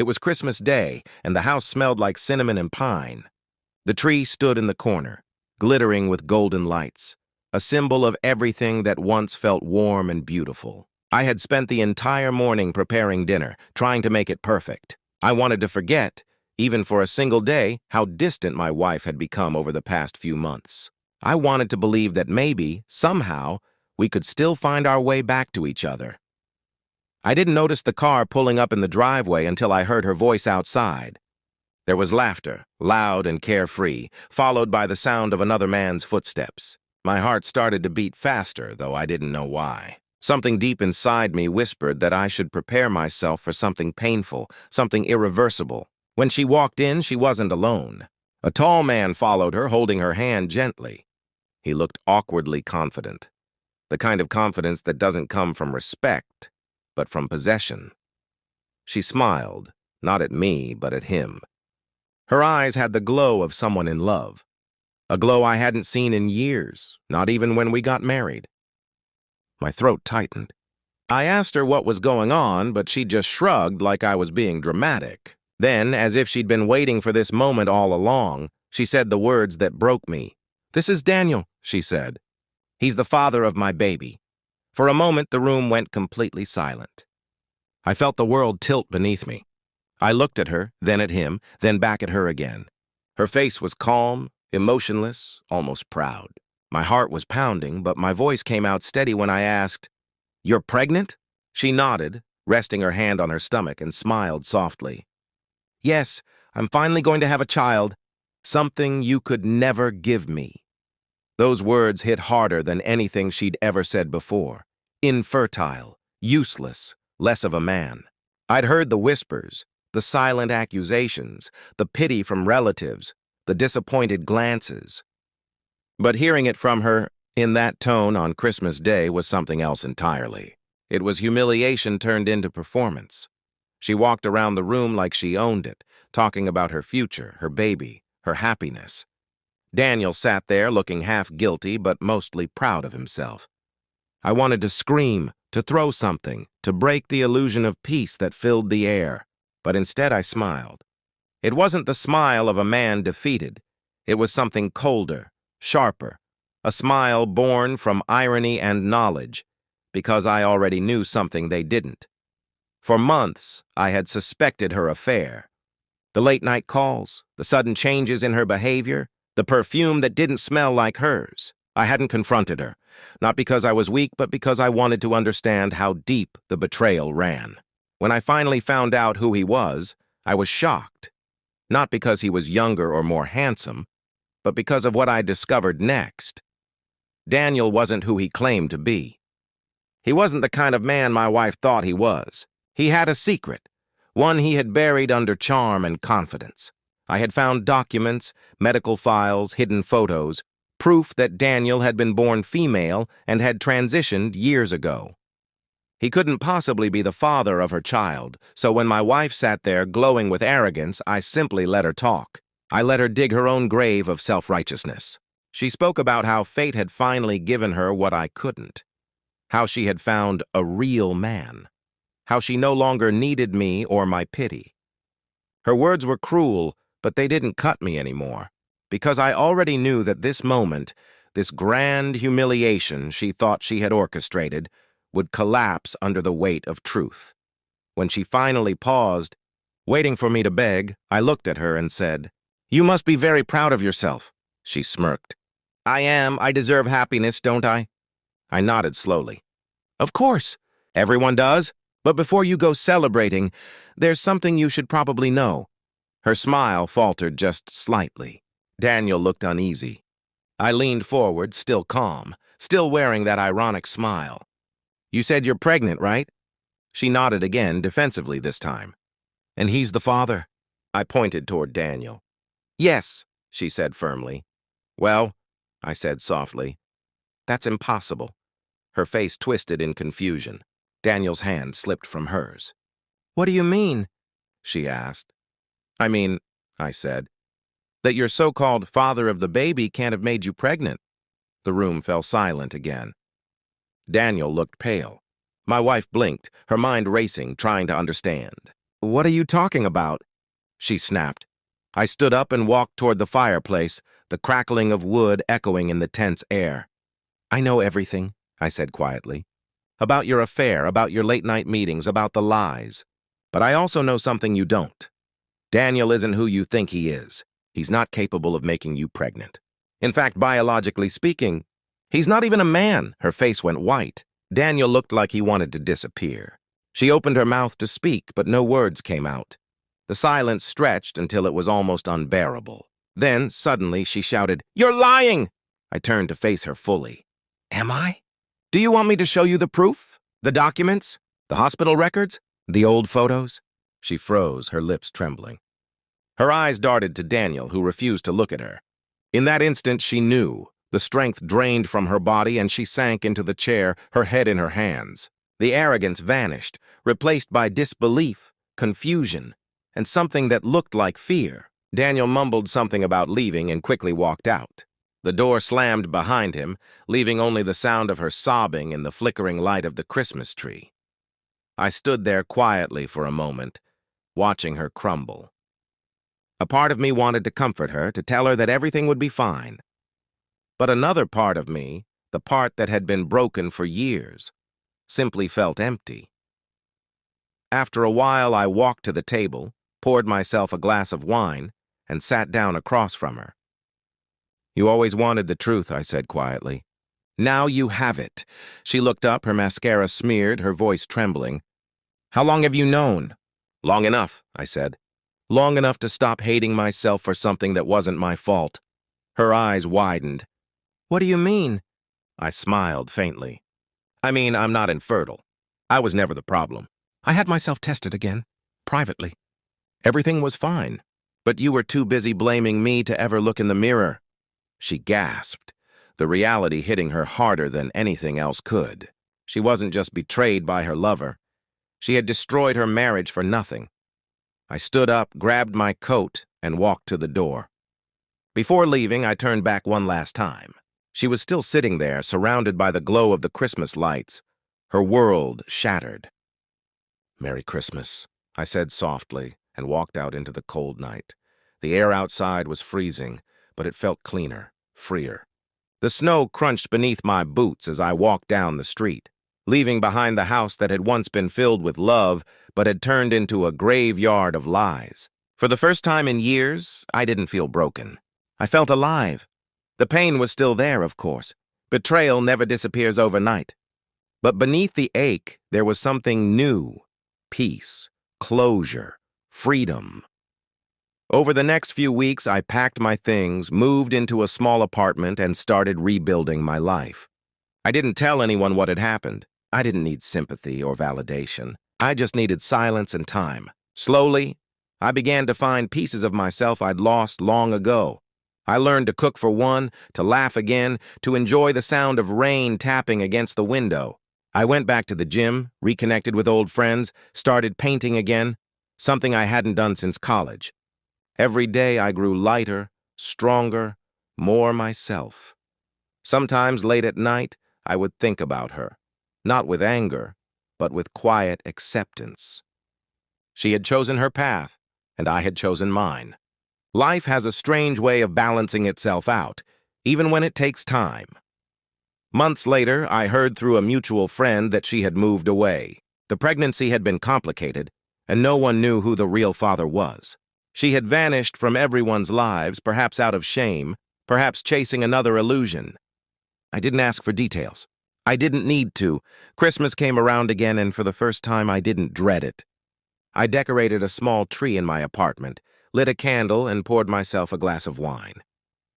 It was Christmas Day, and the house smelled like cinnamon and pine. The tree stood in the corner, glittering with golden lights, a symbol of everything that once felt warm and beautiful. I had spent the entire morning preparing dinner, trying to make it perfect. I wanted to forget, even for a single day, how distant my wife had become over the past few months. I wanted to believe that maybe, somehow, we could still find our way back to each other. I didn't notice the car pulling up in the driveway until I heard her voice outside. There was laughter, loud and carefree, followed by the sound of another man's footsteps. My heart started to beat faster, though I didn't know why. Something deep inside me whispered that I should prepare myself for something painful, something irreversible. When she walked in, she wasn't alone. A tall man followed her, holding her hand gently. He looked awkwardly confident, the kind of confidence that doesn't come from respect, but from possession. She smiled, not at me, but at him. Her eyes had the glow of someone in love, a glow I hadn't seen in years, not even when we got married. My throat tightened. I asked her what was going on, but she just shrugged like I was being dramatic. Then, as if she'd been waiting for this moment all along, she said the words that broke me. "This is Daniel," she said. "He's the father of my baby." For a moment, the room went completely silent. I felt the world tilt beneath me. I looked at her, then at him, then back at her again. Her face was calm, emotionless, almost proud. My heart was pounding, but my voice came out steady when I asked, "You're pregnant?" She nodded, resting her hand on her stomach, and smiled softly. "Yes, I'm finally going to have a child. Something you could never give me." Those words hit harder than anything she'd ever said before. Infertile, useless, less of a man. I'd heard the whispers, the silent accusations, the pity from relatives, the disappointed glances. But hearing it from her in that tone on Christmas Day was something else entirely. It was humiliation turned into performance. She walked around the room like she owned it, talking about her future, her baby, her happiness. Daniel sat there looking half guilty but mostly proud of himself. I wanted to scream, to throw something, to break the illusion of peace that filled the air, but instead I smiled. It wasn't the smile of a man defeated. It was something colder, sharper, a smile born from irony and knowledge, because I already knew something they didn't. For months, I had suspected her affair. The late-night calls, the sudden changes in her behavior, the perfume that didn't smell like hers. I hadn't confronted her, not because I was weak, but because I wanted to understand how deep the betrayal ran. When I finally found out who he was, I was shocked. Not because he was younger or more handsome, but because of what I discovered next. Daniel wasn't who he claimed to be. He wasn't the kind of man my wife thought he was. He had a secret, one he had buried under charm and confidence. I had found documents, medical files, hidden photos, proof that Daniel had been born female and had transitioned years ago. He couldn't possibly be the father of her child, so when my wife sat there glowing with arrogance, I simply let her talk. I let her dig her own grave of self-righteousness. She spoke about how fate had finally given her what I couldn't, how she had found a real man, how she no longer needed me or my pity. Her words were cruel, but they didn't cut me anymore, because I already knew that this moment, this grand humiliation she thought she had orchestrated, would collapse under the weight of truth. When she finally paused, waiting for me to beg, I looked at her and said, "You must be very proud of yourself." She smirked. "I am. I deserve happiness, don't I?" I nodded slowly. "Of course. Everyone does. But before you go celebrating, there's something you should probably know." Her smile faltered just slightly. Daniel looked uneasy. I leaned forward, still calm, still wearing that ironic smile. "You said you're pregnant, right?" She nodded again, defensively this time. "And he's the father?" I pointed toward Daniel. "Yes," she said firmly. "Well," I said softly, "that's impossible." Her face twisted in confusion. Daniel's hand slipped from hers. "What do you mean?" she asked. "I mean," I said, "that your so-called father of the baby can't have made you pregnant." The room fell silent again. Daniel looked pale. My wife blinked, her mind racing, trying to understand. What are you talking about? She snapped. I stood up and walked toward the fireplace, the crackling of wood echoing in the tense air. I know everything, I said quietly. About your affair, about your late-night meetings, about the lies. But I also know something you don't. Daniel isn't who you think he is. He's not capable of making you pregnant. In fact, biologically speaking, he's not even a man. Her face went white. Daniel looked like he wanted to disappear. She opened her mouth to speak, but no words came out. The silence stretched until it was almost unbearable. Then, suddenly, she shouted, "You're lying!" I turned to face her fully. Am I? Do you want me to show you the proof? The documents? The hospital records? The old photos? She froze, her lips trembling. Her eyes darted to Daniel, who refused to look at her. In that instant, she knew. The strength drained from her body, and she sank into the chair, her head in her hands. The arrogance vanished, replaced by disbelief, confusion, and something that looked like fear. Daniel mumbled something about leaving and quickly walked out. The door slammed behind him, leaving only the sound of her sobbing in the flickering light of the Christmas tree. I stood there quietly for a moment, watching her crumble. A part of me wanted to comfort her, to tell her that everything would be fine. But another part of me, the part that had been broken for years, simply felt empty. After a while, I walked to the table, poured myself a glass of wine, and sat down across from her. You always wanted the truth, I said quietly. Now you have it. She looked up, her mascara smeared, her voice trembling. How long have you known? Long enough, I said. Long enough to stop hating myself for something that wasn't my fault. Her eyes widened. What do you mean? I smiled faintly. I mean, I'm not infertile. I was never the problem. I had myself tested again, privately. Everything was fine, but you were too busy blaming me to ever look in the mirror. She gasped, the reality hitting her harder than anything else could. She wasn't just betrayed by her lover. She had destroyed her marriage for nothing. I stood up, grabbed my coat, and walked to the door. Before leaving, I turned back one last time. She was still sitting there, surrounded by the glow of the Christmas lights, her world shattered. Merry Christmas, I said softly, and walked out into the cold night. The air outside was freezing, but it felt cleaner, freer. The snow crunched beneath my boots as I walked down the street, leaving behind the house that had once been filled with love, but had turned into a graveyard of lies. For the first time in years, I didn't feel broken. I felt alive. The pain was still there, of course. Betrayal never disappears overnight. But beneath the ache, there was something new. Peace, closure, freedom. Over the next few weeks, I packed my things, moved into a small apartment, and started rebuilding my life. I didn't tell anyone what had happened. I didn't need sympathy or validation. I just needed silence and time. Slowly, I began to find pieces of myself I'd lost long ago. I learned to cook for one, to laugh again, to enjoy the sound of rain tapping against the window. I went back to the gym, reconnected with old friends, started painting again, something I hadn't done since college. Every day I grew lighter, stronger, more myself. Sometimes late at night, I would think about her, not with anger, but with quiet acceptance. She had chosen her path, and I had chosen mine. Life has a strange way of balancing itself out, even when it takes time. Months later, I heard through a mutual friend that she had moved away. The pregnancy had been complicated, and no one knew who the real father was. She had vanished from everyone's lives, perhaps out of shame, perhaps chasing another illusion. I didn't ask for details. I didn't need to. Christmas came around again, and for the first time, I didn't dread it. I decorated a small tree in my apartment, lit a candle, and poured myself a glass of wine.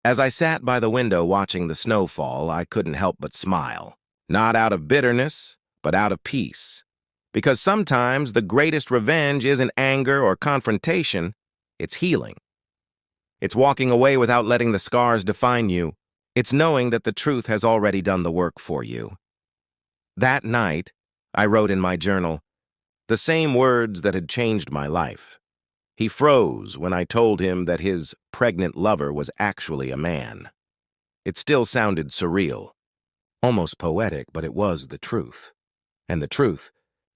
As I sat by the window watching the snow fall, I couldn't help but smile. Not out of bitterness, but out of peace. Because sometimes the greatest revenge isn't anger or confrontation, it's healing. It's walking away without letting the scars define you. It's knowing that the truth has already done the work for you. That night, I wrote in my journal, the same words that had changed my life. He froze when I told him that his pregnant lover was actually a man. It still sounded surreal, almost poetic, but it was the truth. And the truth,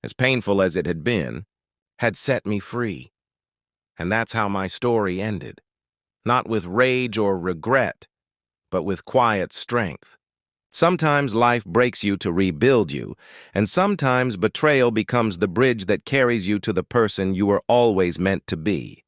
as painful as it had been, had set me free. And that's how my story ended. Not with rage or regret, but with quiet strength. Sometimes life breaks you to rebuild you, and sometimes betrayal becomes the bridge that carries you to the person you were always meant to be.